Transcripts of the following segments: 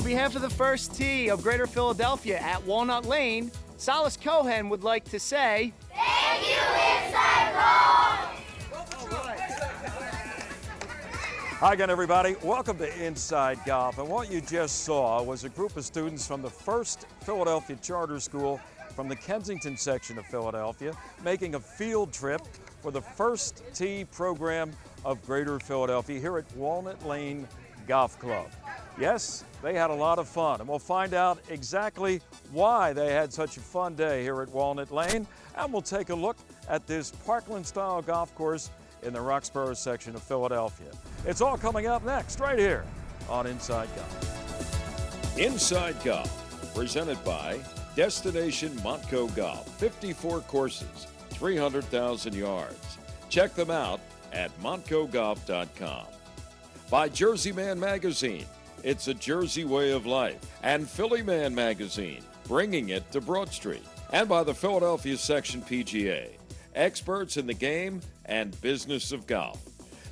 On behalf of the First Tee of Greater Philadelphia at Walnut Lane, Salas Cohen would like to say, thank you, Inside Golf! Hi again, everybody. Welcome to Inside Golf. And what you just saw was a group of students from the First Philadelphia Charter School from the Kensington section of Philadelphia making a field trip for the First Tee program of Greater Philadelphia here at Walnut Lane Golf Club. Yes, they had a lot of fun, and we'll find out exactly why they had such a fun day here at Walnut Lane, and we'll take a look at this Parkland-style golf course in the Roxborough section of Philadelphia. It's all coming up next, right here on Inside Golf. Inside Golf, presented by Destination Montco Golf, 54 courses, 300,000 yards. Check them out at montcogolf.com. By Jersey Man Magazine, it's a Jersey way of life. And Philly Man Magazine, bringing it to Broad Street. And by the Philadelphia Section PGA, experts in the game and business of golf.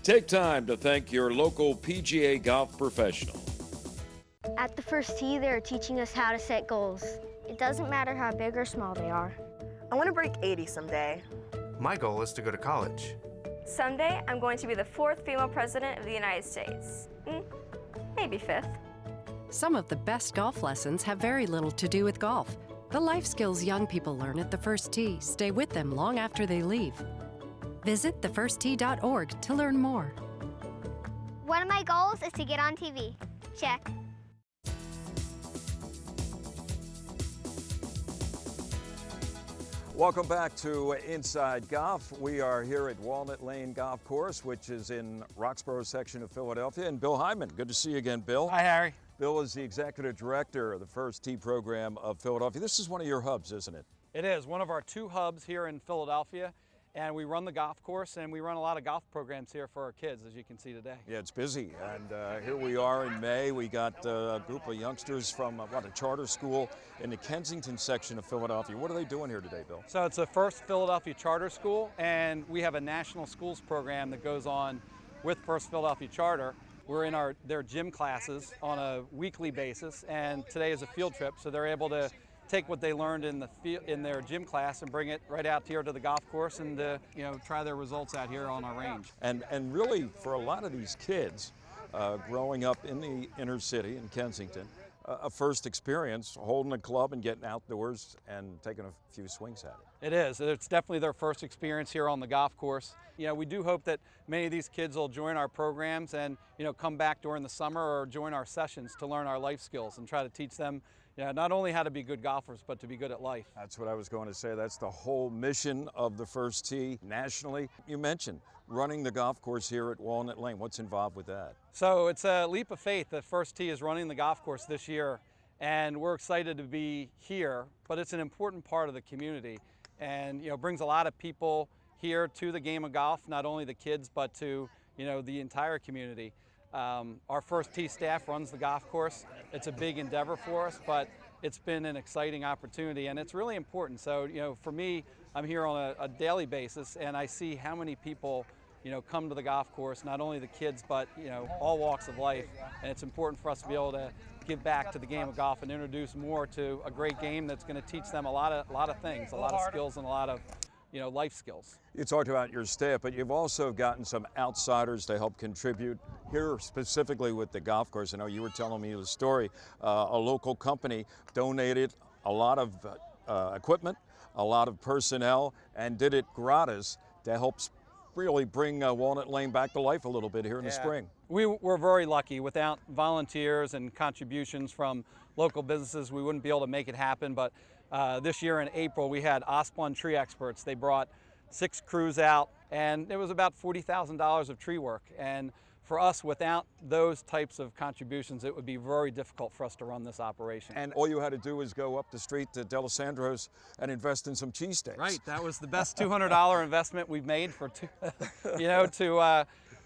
Take time to thank your local PGA golf professional. At the First Tee, they're teaching us how to set goals. It doesn't matter how big or small they are. I want to break 80 someday. My goal is to go to college. Someday, I'm going to be the 4th female president of the United States. Maybe 5th. Some of the best golf lessons have very little to do with golf. The life skills young people learn at the First Tee stay with them long after they leave. Visit thefirsttee.org to learn more. One of my goals is to get on TV. Check. Welcome back to Inside Golf. We are here at Walnut Lane Golf Course, which is in Roxborough section of Philadelphia. And Bill Hyneman, good to see you again, Bill. Hi, Harry. Bill is the executive director of the First Tee program of Philadelphia. This is one of your hubs, isn't it? It is one of our 2 hubs here in Philadelphia, and we run the golf course, and we run a lot of golf programs here for our kids, as you can see today. Yeah, it's busy, and here we are in May. We got a group of youngsters from a charter school in the Kensington section of Philadelphia. What are they doing here today, Bill? So it's the First Philadelphia Charter School, and we have a national schools program that goes on with First Philadelphia Charter. We're in their gym classes on a weekly basis, and today is a field trip, so they're able to take what they learned in their gym class and bring it right out here to the golf course and try their results out here on our range. And really, for a lot of these kids growing up in the inner city in Kensington, a first experience holding a club and getting outdoors and taking a few swings at it. It is. It's definitely their first experience here on the golf course. We do hope that many of these kids will join our programs and come back during the summer or join our sessions to learn our life skills and try to teach them not only how to be good golfers, but to be good at life. That's what I was going to say. That's the whole mission of the First Tee nationally. You mentioned running the golf course here at Walnut Lane. What's involved with that? So it's a leap of faith that First Tee is running the golf course this year, and we're excited to be here, but it's an important part of the community and brings a lot of people here to the game of golf, not only the kids, but to the entire community. Our First Tee staff runs the golf course. It's a big endeavor for us, but it's been an exciting opportunity, and it's really important. So, for me, I'm here on a daily basis, and I see how many people, come to the golf course, not only the kids, but, all walks of life. And it's important for us to be able to give back to the game of golf and introduce more to a great game that's going to teach them a lot of things, a lot of skills and a lot of life skills. You talked about your staff, but you've also gotten some outsiders to help contribute here specifically with the golf course. I know you were telling me the story. A local company donated a lot of equipment, a lot of personnel, and did it gratis to help really bring Walnut Lane back to life a little bit here in the spring. We were very lucky. Without volunteers and contributions from local businesses, we wouldn't be able to make it happen. But this year in April, we had Osplund tree experts. They brought 6 crews out, and it was about $40,000 of tree work. And for us, without those types of contributions, it would be very difficult for us to run this operation. And all you had to do was go up the street to D'Alessandro's and invest in some cheesesteaks. Right, that was the best $200 investment we've made for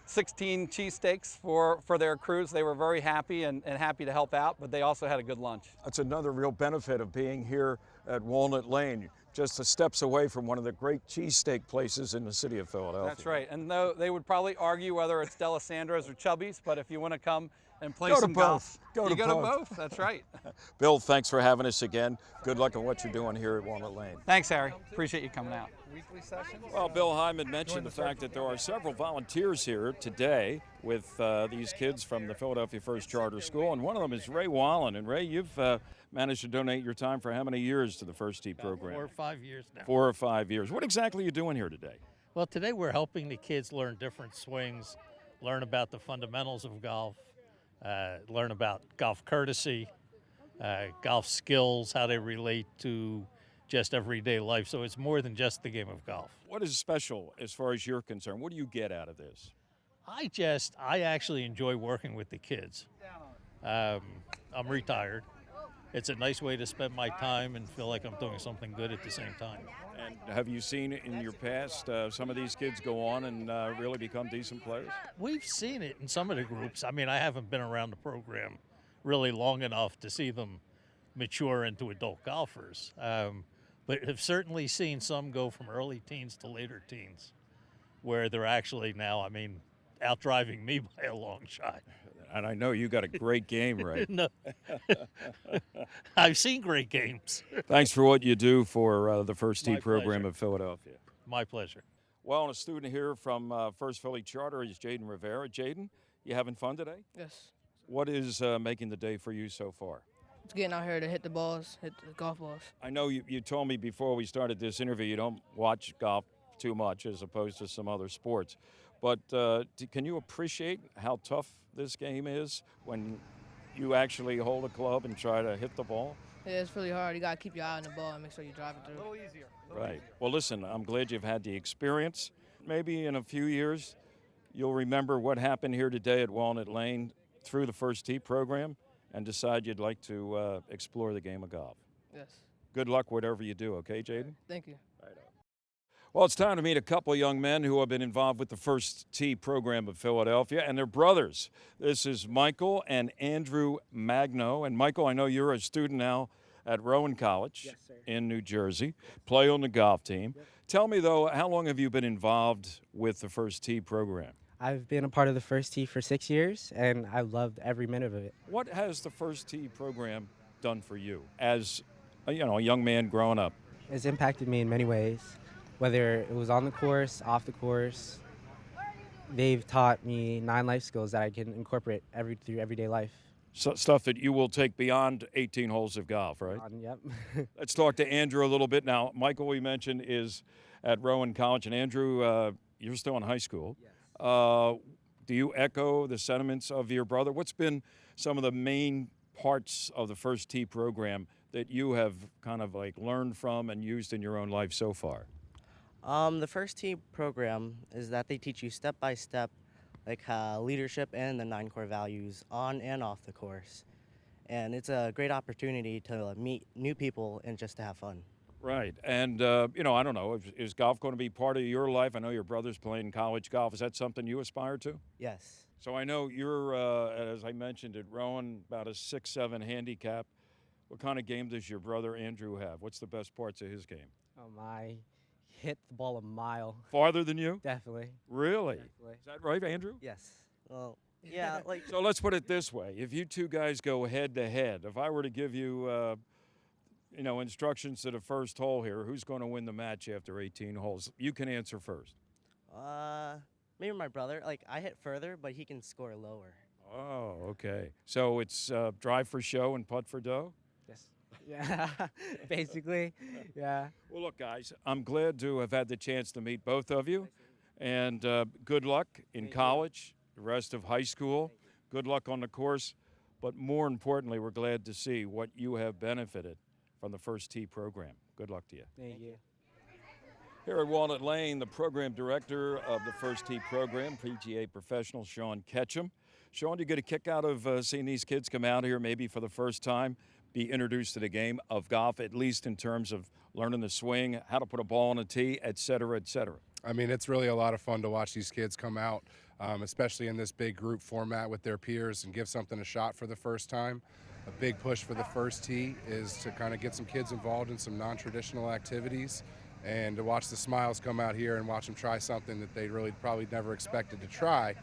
16 cheesesteaks for their crews. They were very happy and happy to help out, but they also had a good lunch. That's another real benefit of being here at Walnut Lane, just the steps away from one of the great cheesesteak places in the city of Philadelphia. That's right, and though they would probably argue whether it's D'Alessandro's or Chubby's, but if you want to come and play Go to some both. golf. Go You to go to both. both. That's right. Bill, thanks for having us again. Good luck on what you're doing here at Walnut Lane. Thanks, Harry. Appreciate you coming out. Weekly sessions. Well, Bill Hyneman mentioned the fact that there are several volunteers here today with these kids from the Philadelphia First Charter School, and one of them is Ray Wallin. And Ray, you've managed to donate your time for how many years to the First Tee program? 4 or 5 years now. 4 or 5 years. What exactly are you doing here today? Well, today we're helping the kids learn different swings, learn about the fundamentals of golf, learn about golf courtesy, golf skills, how they relate to just everyday life. So it's more than just the game of golf. What is special as far as you're concerned? What do you get out of this? I actually enjoy working with the kids. I'm retired. It's a nice way to spend my time and feel like I'm doing something good at the same time. And have you seen in your past some of these kids go on and really become decent players? We've seen it in some of the groups. I mean, I haven't been around the program really long enough to see them mature into adult golfers. But have certainly seen some go from early teens to later teens, where they're actually now, I mean, outdriving me by a long shot. And I know you got a great game, Ray. No, I've seen great games. Thanks for what you do for the First Tee My program pleasure. of Philadelphia. My pleasure. Well, and a student here from First Philly Charter is Jaden Rivera. Jaden, you having fun today? Yes. What is making the day for you so far? It's getting out here to hit the balls, hit the golf balls. I know you told me before we started this interview you don't watch golf too much as opposed to some other sports. But can you appreciate how tough this game is when you actually hold a club and try to hit the ball? Yeah, it's really hard. You got to keep your eye on the ball and make sure you drive it through. A little easier. Right. Well, listen, I'm glad you've had the experience. Maybe in a few years you'll remember what happened here today at Walnut Lane through the First Tee program and decide you'd like to explore the game of golf. Yes. Good luck whatever you do, okay, Jaden? Thank you. Well, it's time to meet a couple of young men who have been involved with the First Tee program of Philadelphia, and they're brothers. This is Michael and Andrew Magno. And Michael, I know you're a student now at Rowan College in New Jersey, play on the golf team. Yep. Tell me, though, how long have you been involved with the First Tee program? I've been a part of the First Tee for 6 years, and I've loved every minute of it. What has the First Tee program done for you as a young man growing up? It's impacted me in many ways, whether it was on the course, off the course. They've taught me 9 life skills that I can incorporate through everyday life. So, stuff that you will take beyond 18 holes of golf, right? Yep. Let's talk to Andrew a little bit now. Michael, we mentioned, is at Rowan College, and Andrew, you're still in high school. Yes. Do you echo the sentiments of your brother? What's been some of the main parts of the First Tee program that you have kind of like learned from and used in your own life so far? The First Tee program is that they teach you step by step, like leadership and the 9 core values on and off the course. And it's a great opportunity to meet new people and just to have fun. Right. And, I don't know, is golf going to be part of your life? I know your brother's playing college golf. Is that something you aspire to? Yes. So I know you're, as I mentioned, at Rowan, about a 6'7" handicap. What kind of game does your brother Andrew have? What's the best parts of his game? Oh, my. Hit the ball a mile. Farther than you? Definitely. Really? Definitely. Is that right, Andrew? Yes. Well, yeah. So let's put it this way. If you two guys go head to head, if I were to give you, instructions to the first hole here, who's going to win the match after 18 holes? You can answer first. Maybe my brother. I hit further, but he can score lower. Oh, okay. So it's drive for show and putt for dough? Yes. Yeah, basically, yeah. Well, look, guys, I'm glad to have had the chance to meet both of you. And good luck in college, the rest of high school. Good luck on the course. But more importantly, we're glad to see what you have benefited from the First Tee program. Good luck to you. Thank you. Here at Walnut Lane, the program director of the First Tee program, PGA professional Shawn Ketchum. Shawn, do you get a kick out of seeing these kids come out here maybe for the first time, be introduced to the game of golf, at least in terms of learning the swing, how to put a ball on a tee, et cetera, et cetera? I mean, it's really a lot of fun to watch these kids come out, especially in this big group format with their peers and give something a shot for the first time. A big push for the First Tee is to kind of get some kids involved in some non-traditional activities and to watch the smiles come out here and watch them try something that they really probably never expected to try.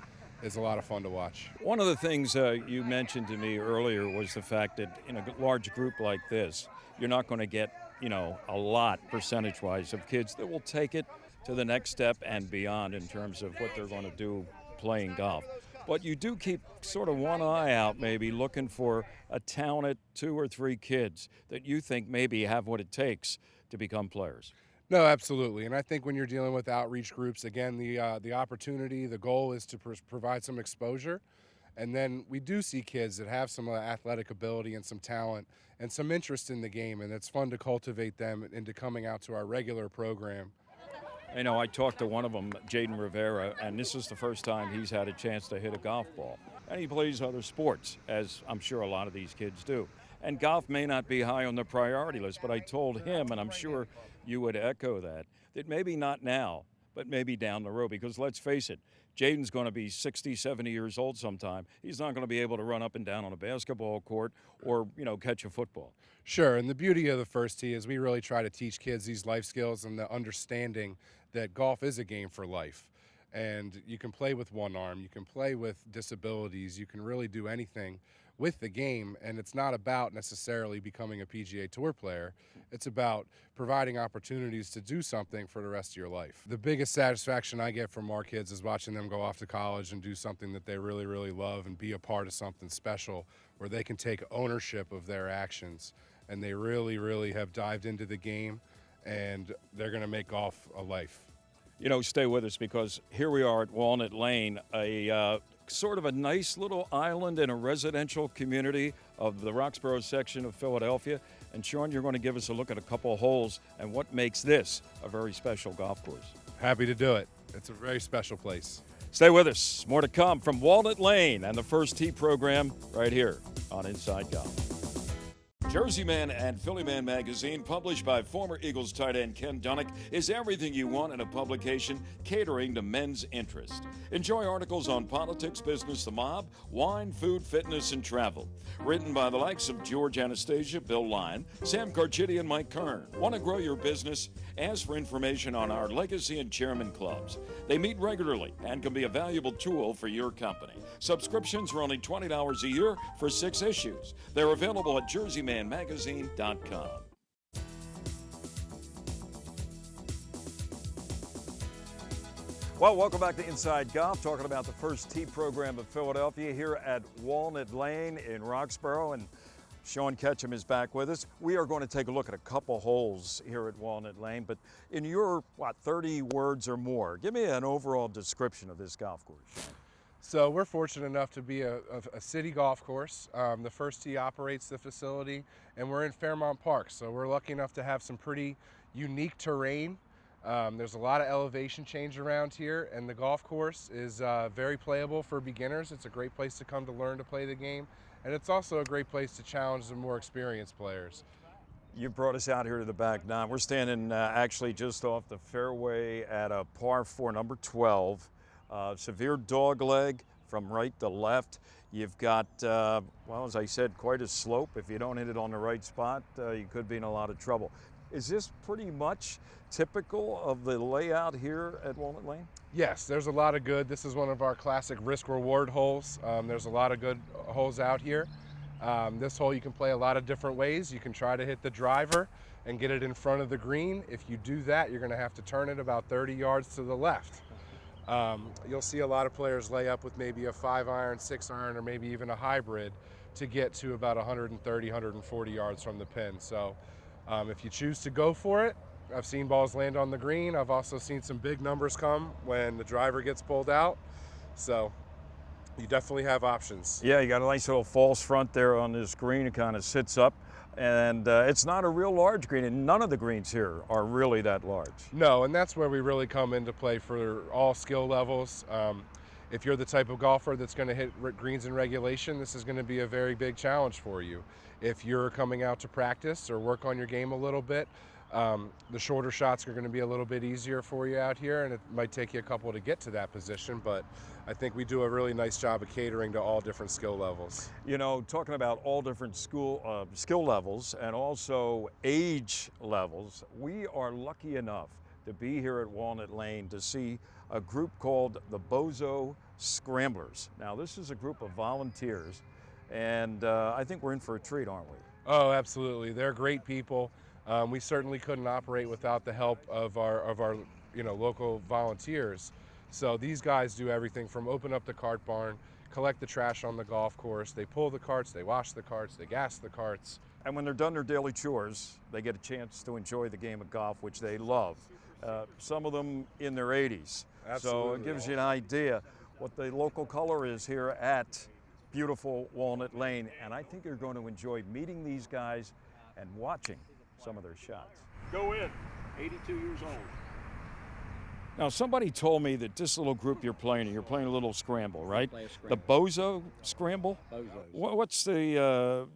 is a lot of fun to watch. One of the things you mentioned to me earlier was the fact that in a large group like this, you're not going to get, a lot percentage-wise of kids that will take it to the next step and beyond in terms of what they're going to do playing golf. But you do keep sort of one eye out, maybe looking for a talented 2 or 3 kids that you think maybe have what it takes to become players. No, absolutely. And I think when you're dealing with outreach groups, again, the opportunity, the goal is to provide some exposure. And then we do see kids that have some athletic ability and some talent and some interest in the game. And it's fun to cultivate them into coming out to our regular program. I talked to one of them, Jaden Rivera, and this is the first time he's had a chance to hit a golf ball. And he plays other sports, as I'm sure a lot of these kids do. And golf may not be high on the priority list, but I told him, and I'm sure you would echo that maybe not now, but maybe down the road. Because let's face it, Jaden's going to be 60, 70 years old sometime. He's not going to be able to run up and down on a basketball court or, catch a football. Sure, and the beauty of the First Tee is we really try to teach kids these life skills and the understanding that golf is a game for life. And you can play with one arm, you can play with disabilities, you can really do anything with the game, and it's not about necessarily becoming a PGA Tour player. It's about providing opportunities to do something for the rest of your life. The biggest satisfaction I get from our kids is watching them go off to college and do something that they really, really love and be a part of something special where they can take ownership of their actions, and they really, really have dived into the game, and they're going to make golf a life. Stay with us, because here we are at Walnut Lane, a sort of a nice little island in a residential community of the Roxborough section of Philadelphia. And Shawn, you're going to give us a look at a couple of holes and what makes this a very special golf course. Happy to do it. It's a very special place. Stay with us. More to come from Walnut Lane and the First Tee program right here on Inside Golf. Jersey Man and Philly Man magazine, published by former Eagles tight end Ken Dunnick, is everything you want in a publication catering to men's interest. Enjoy articles on politics, business, the mob, wine, food, fitness, and travel. Written by the likes of George Anastasia, Bill Lyon, Sam Carchidi, and Mike Kern. Want to grow your business? Ask for information on our Legacy and Chairman Clubs. They meet regularly and can be a valuable tool for your company. Subscriptions are only $20 a year for 6 issues. They're available at jerseymanmagazine.com. Well, welcome back to Inside Golf, talking about the First Tee program of Philadelphia here at Walnut Lane in Roxborough. And Shawn Ketchum is back with us. We are going to take a look at a couple holes here at Walnut Lane, but in your, 30 words or more, give me an overall description of this golf course. So we're fortunate enough to be a city golf course. The First Tee operates the facility, and we're in Fairmount Park, so we're lucky enough to have some pretty unique terrain. There's a lot of elevation change around here, and the golf course is very playable for beginners. It's a great place to come to learn to play the game, and it's also a great place to challenge the more experienced players. You brought us out here to the back nine. We're standing actually just off the fairway at a par 4, number 12. Severe dog leg from right to left. You've got, as I said, quite a slope. If you don't hit it on the right spot, you could be in a lot of trouble. Is this pretty much typical of the layout here at Walnut Lane? Yes, there's a lot of good. This is one of our classic risk-reward holes. There's a lot of good holes out here. This hole you can play a lot of different ways. You can try to hit the driver and get it in front of the green. If you do that, you're going to have to turn it about 30 yards to the left. You'll see a lot of players lay up with maybe a 5-iron, 6-iron, or maybe even a hybrid to get to about 130, 140 yards from the pin. So if you choose to go for it, I've seen balls land on the green. I've also seen some big numbers come when the driver gets pulled out. So you definitely have options. Yeah, you got a nice little false front there on this green. It kind of sits up. And it's not a real large green, and none of the greens here are really that large. No, and that's where we really come into play for all skill levels. If you're the type of golfer that's going to hit greens in regulation, this is going to be a very big challenge for you. If you're coming out to practice or work on your game a little bit, the shorter shots are going to be a little bit easier for you out here, and it might take you a couple to get to that position, but I think we do a really nice job of catering to all different skill levels. You know, talking about all different skill levels and also age levels, we are lucky enough to be here at Walnut Lane to see a group called the Bozo Scramblers. Now, this is a group of volunteers, and I think we're in for a treat, aren't we? Oh, absolutely. They're great people. We certainly couldn't operate without the help of our local volunteers. So these guys do everything from open up the cart barn, collect the trash on the golf course, they pull the carts, they wash the carts, they gas the carts. And when they're done their daily chores, they get a chance to enjoy the game of golf, which they love. Some of them in their 80s. Absolutely. So it gives you an idea what the local color is here at beautiful Walnut Lane. And I think you're going to enjoy meeting these guys and watching some of their shots. Go in, 82 years old. Now, somebody told me that this little group you're playing a little scramble, right? The Bozo Scramble? Bozos. What's the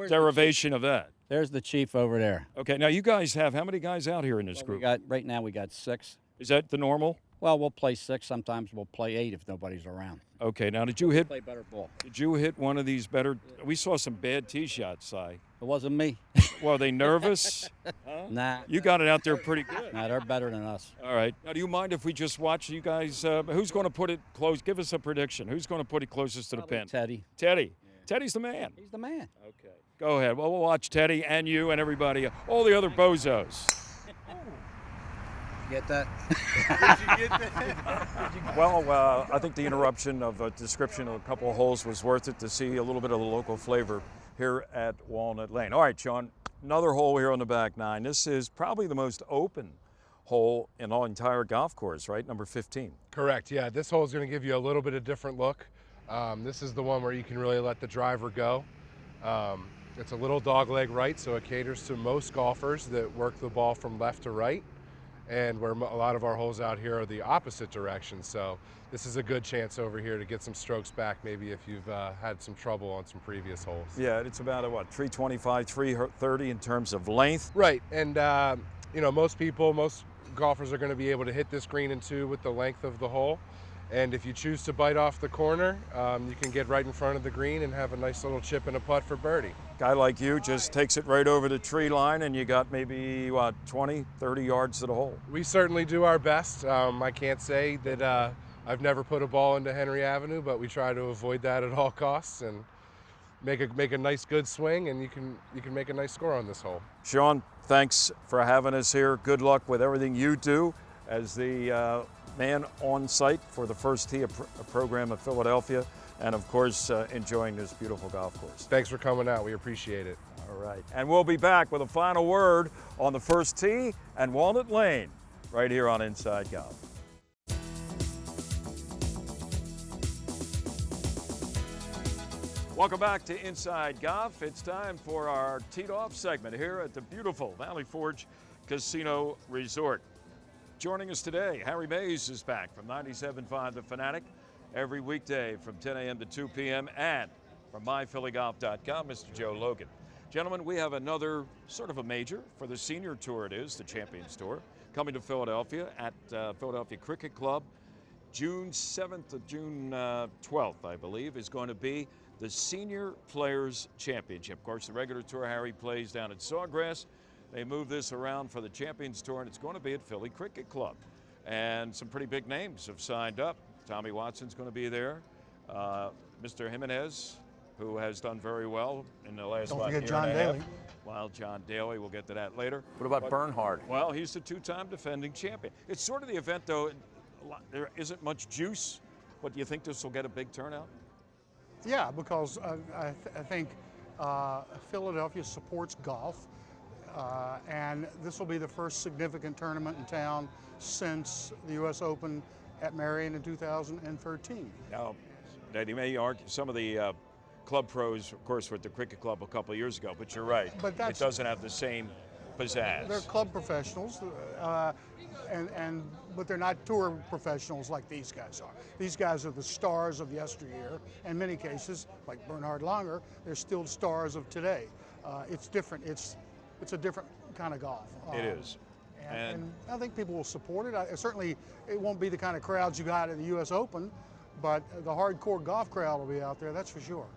derivation of that? There's the chief over there. Okay, now you guys have how many guys out here in this group? Right now we got 6. Is that the normal? Well, we'll play 6. Sometimes we'll play 8 if nobody's around. Okay, now did you hit? Play better ball. Did you hit one of these better? We saw some bad tee shots, Si. It wasn't me. Well, are they nervous? Nah. You got it out there pretty good. Nah, they're better than us. All right. Now, do you mind if we just watch you guys? Who's going to put it close? Give us a prediction. Who's going to put it closest to the pin? Teddy. Teddy. Yeah. Teddy's the man. He's the man. Okay. Go ahead. Well, we'll watch Teddy and you and everybody, all the other bozos. Get that? Did you get that? Well, I think the interruption of a description of a couple of holes was worth it to see a little bit of the local flavor here at Walnut Lane. All right, Shawn, another hole here on the back nine. This is probably the most open hole in the entire golf course, right? Number 15. Correct, yeah. This hole is going to give you a little bit of different look. This is the one where you can really let the driver go. It's a little dogleg right, so it caters to most golfers that work the ball from left to right. And where a lot of our holes out here are the opposite direction. So this is a good chance over here to get some strokes back, maybe if you've had some trouble on some previous holes. Yeah, it's about, 325, 330 in terms of length? Right, and most golfers are going to be able to hit this green in 2 with the length of the hole. And if you choose to bite off the corner, you can get right in front of the green and have a nice little chip and a putt for birdie. Guy like you just takes it right over the tree line and you got maybe, 20, 30 yards to the hole. We certainly do our best. I can't say that I've never put a ball into Henry Avenue, but we try to avoid that at all costs and make a nice good swing, and you can make a nice score on this hole. Shawn, thanks for having us here. Good luck with everything you do as the man on site for the First Tee program of Philadelphia, and of course enjoying this beautiful golf course. Thanks for coming out. We appreciate it. All right, and we'll be back with a final word on the First Tee and Walnut Lane right here on Inside Golf. Welcome back to Inside Golf. It's time for our Tito OP segment here at the beautiful Valley Forge Casino Resort. Joining us today, Harry Mays is back from 97.5 The Fanatic every weekday from 10 a.m. to 2 p.m. and from myphillygolf.com, Mr. Joe Logan. Gentlemen, we have another sort of a major for the senior tour. It is the Champions Tour coming to Philadelphia at Philadelphia Cricket Club. June 7th to June 12th, I believe, is going to be the Senior Players Championship. Of course, the regular tour, Harry plays down at Sawgrass. They move this around for the Champions Tour, and it's going to be at Philly Cricket Club. And some pretty big names have signed up. Tommy Watson's going to be there. Mr. Jimenez, who has done very well in the last year and a half. Well, John Daly, we'll get to that later. What about Bernhard? Well, he's the 2-time defending champion. It's sort of the event, though, there isn't much juice, but do you think this will get a big turnout? Yeah, because I think Philadelphia supports golf. And this will be the first significant tournament in town since the U.S. Open at Marion in 2013. Now, you may argue some of the club pros, of course, were at the cricket club a couple of years ago, but you're right. But it doesn't have the same pizzazz. They're club professionals, but they're not tour professionals like these guys are. These guys are the stars of yesteryear. In many cases, like Bernhard Langer, they're still stars of today. It's different. It's a different kind of golf. It is. And I think people will support it. Certainly, it won't be the kind of crowds you got in the U.S. Open, but the hardcore golf crowd will be out there, that's for sure.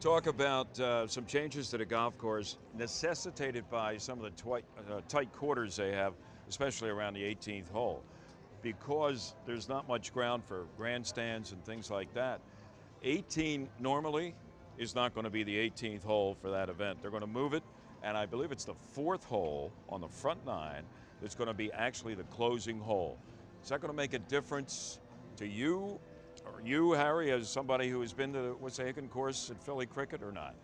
Talk about some changes to the golf course necessitated by some of the tight quarters they have, especially around the 18th hole. because there's not much ground for grandstands and things like that, 18 normally is not going to be the 18th hole for that event. They're going to move it, and I believe it's the 4th hole on the front 9 that's going to be actually the closing hole. Is that going to make a difference to you, or you, Harry, as somebody who has been to the Wissahickon course at Philly Cricket, or not?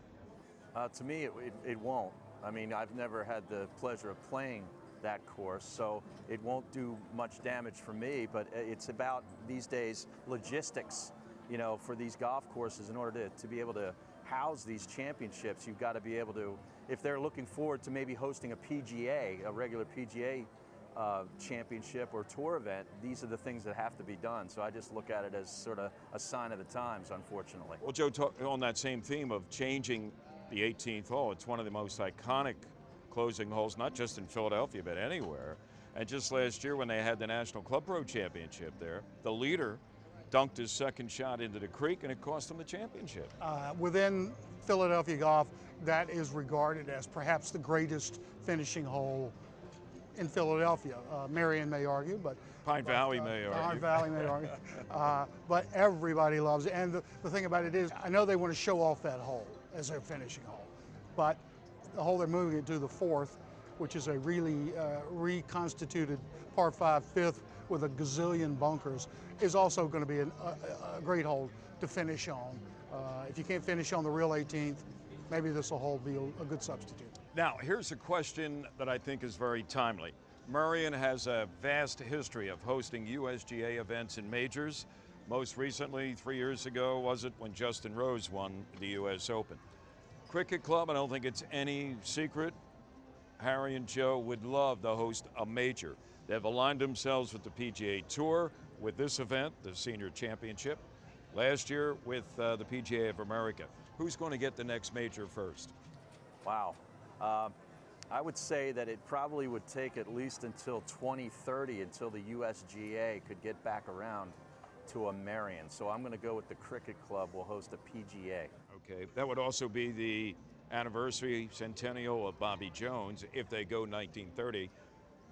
To me, it won't. I mean, I've never had the pleasure of playing that course, so it won't do much damage for me, but it's about, these days, logistics, you know, for these golf courses. In order to be able to house these championships, you've got to be able to, if they're looking forward to maybe hosting a PGA, a regular PGA championship or tour event, these are the things that have to be done. So I just look at it as sort of a sign of the times, unfortunately. Well, Joe, on that same theme of changing the 18th hole, it's one of the most iconic closing holes, not just in Philadelphia, but anywhere. And just last year when they had the National Club Pro Championship there, the leader dunked his second shot into the creek and it cost him the championship. Within Philadelphia golf, that is regarded as perhaps the greatest finishing hole in Philadelphia. Marion may argue, but Pine Valley may argue. Pine Valley may argue. But everybody loves it. And the thing about it is, I know they want to show off that hole as their finishing hole, but the hole they're moving it to, the 4th, which is a really reconstituted par 5 5th with a gazillion bunkers, is also going to be a great hole to finish on. If you can't finish on the real 18th, maybe this will hole be a good substitute. Now, here's a question that I think is very timely. Marion has a vast history of hosting USGA events and majors. Most recently, 3 years ago, was it, when Justin Rose won the US Open. Cricket Club, I don't think it's any secret, Harry and Joe would love to host a major. They've aligned themselves with the PGA Tour with this event, the Senior Championship. Last year with the PGA of America. Who's going to get the next major first? Wow. I would say that it probably would take at least until 2030 until the USGA could get back around to a Marion. So I'm going to go with the Cricket Club will host a PGA. Okay, that would also be the anniversary centennial of Bobby Jones if they go 1930.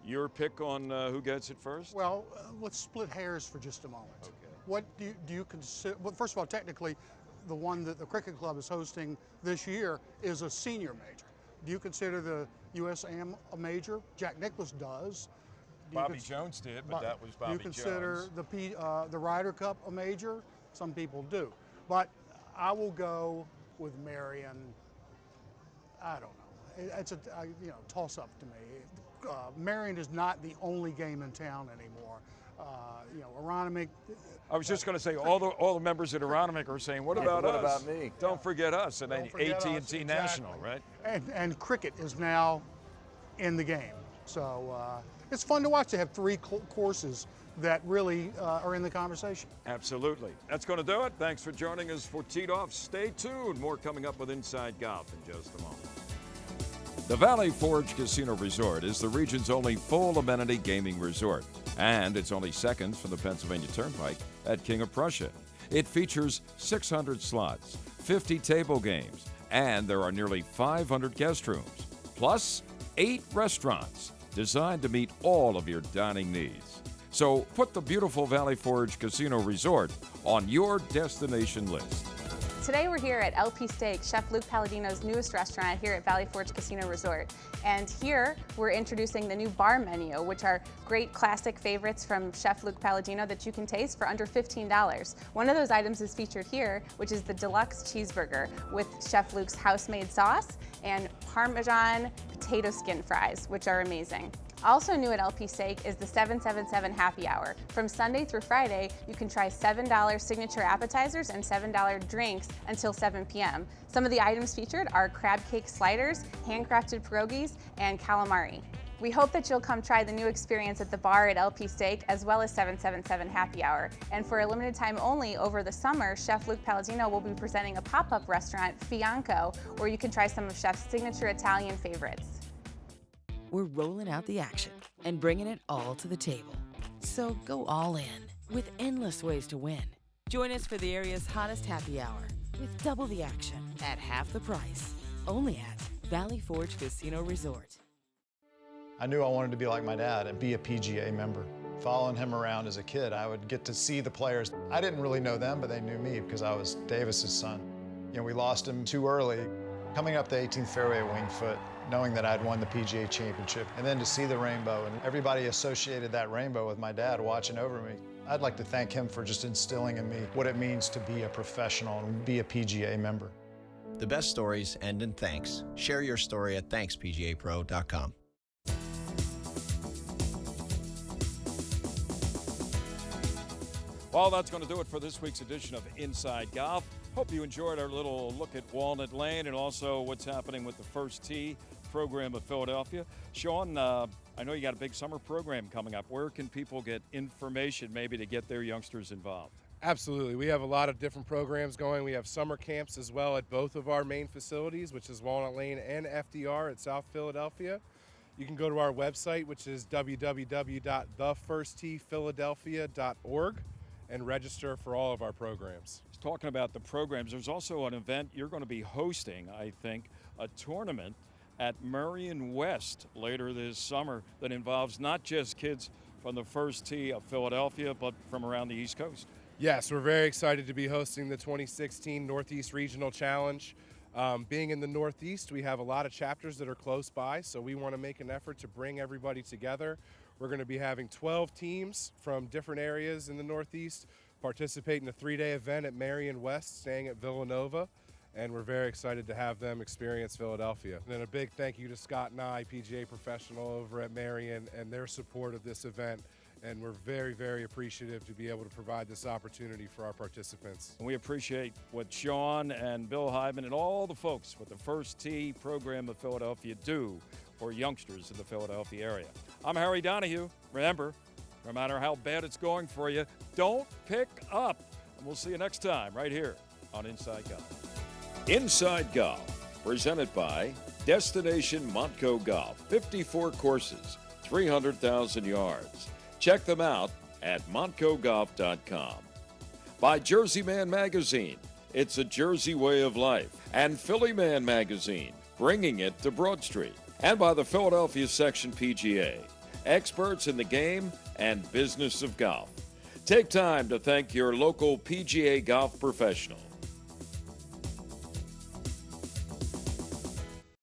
Your pick on who gets it first? Well, let's split hairs for just a moment. Okay. What do you consider, well, first of all, technically, the one that the Cricket Club is hosting this year is a senior major. Do you consider the USAM a major? Jack Nicklaus does. Bobby Jones did, but that was Bobby Jones. Do you consider the Ryder Cup a major? Some people do. But I will go with Marion. I don't know. It's a toss-up to me. Marion is not the only game in town anymore. Aronimink. I was just going to say, all the members at Aronimink are saying, what about us? What about me? Don't forget us, and then AT&T National, right? And cricket is now in the game. So it's fun to watch. They have 3 courses that really are in the conversation. Absolutely. That's going to do it. Thanks for joining us for Teed Off. Stay tuned. More coming up with Inside Golf in just a moment. The Valley Forge Casino Resort is the region's only full amenity gaming resort, and it's only seconds from the Pennsylvania Turnpike at King of Prussia. It features 600 slots, 50 table games, and there are nearly 500 guest rooms, plus 8 restaurants designed to meet all of your dining needs. So put the beautiful Valley Forge Casino Resort on your destination list. Today we're here at LP Steak, Chef Luke Palladino's newest restaurant here at Valley Forge Casino Resort. And here we're introducing the new bar menu, which are great classic favorites from Chef Luke Palladino that you can taste for under $15. One of those items is featured here, which is the deluxe cheeseburger with Chef Luke's house-made sauce and Parmesan potato skin fries, which are amazing. Also new at LP Steak is the 777 Happy Hour. From Sunday through Friday, you can try $7 signature appetizers and $7 drinks until 7 p.m. Some of the items featured are crab cake sliders, handcrafted pierogies, and calamari. We hope that you'll come try the new experience at the bar at LP Steak as well as 777 Happy Hour. And for a limited time only over the summer, Chef Luke Palladino will be presenting a pop-up restaurant, Fianco, where you can try some of Chef's signature Italian favorites. We're rolling out the action and bringing it all to the table. So go all in with endless ways to win. Join us for the area's hottest happy hour with double the action at half the price. Only at Valley Forge Casino Resort. I knew I wanted to be like my dad and be a PGA member. Following him around as a kid, I would get to see the players. I didn't really know them, but they knew me because I was Davis's son. You know, we lost him too early. Coming up the 18th fairway at Winged Foot, knowing that I'd won the PGA Championship, and then to see the rainbow, and everybody associated that rainbow with my dad watching over me. I'd like to thank him for just instilling in me what it means to be a professional and be a PGA member. The best stories end in thanks. Share your story at ThanksPGAPro.com. Well, that's going to do it for this week's edition of Inside Golf. Hope you enjoyed our little look at Walnut Lane and also what's happening with the First Tee program of Philadelphia. Shawn, I know you got a big summer program coming up. Where can people get information maybe to get their youngsters involved? Absolutely. We have a lot of different programs going. We have summer camps as well at both of our main facilities, which is Walnut Lane and FDR at South Philadelphia. You can go to our website, which is www.thefirsttphiladelphia.org, and register for all of our programs. Talking about the programs, there's also an event you're going to be hosting, I think, a tournament at Marion West later this summer that involves not just kids from the First Tee of Philadelphia, but from around the East Coast. Yes, we're very excited to be hosting the 2016 Northeast Regional Challenge. Being in the Northeast, we have a lot of chapters that are close by, so we want to make an effort to bring everybody together. We're going to be having 12 teams from different areas in the Northeast participate in a 3-day event at Marion West, staying at Villanova, and we're very excited to have them experience Philadelphia. And then a big thank you to Scott Nye, PGA professional over at Marion, and their support of this event. And we're very, very appreciative to be able to provide this opportunity for our participants. And we appreciate what Shawn and Bill Hyneman and all the folks with the First Tee program of Philadelphia do for youngsters in the Philadelphia area. I'm Harry Donahue. Remember, no matter how bad it's going for you, don't pick up. And we'll see you next time right here on Inside Golf. Inside Golf, presented by Destination Montco Golf. 54 courses, 300,000 yards. Check them out at montcogolf.com. By Jersey Man Magazine, it's a Jersey way of life. And Philly Man Magazine, bringing it to Broad Street. And by the Philadelphia Section PGA, experts in the game and business of golf. Take time to thank your local PGA golf professional.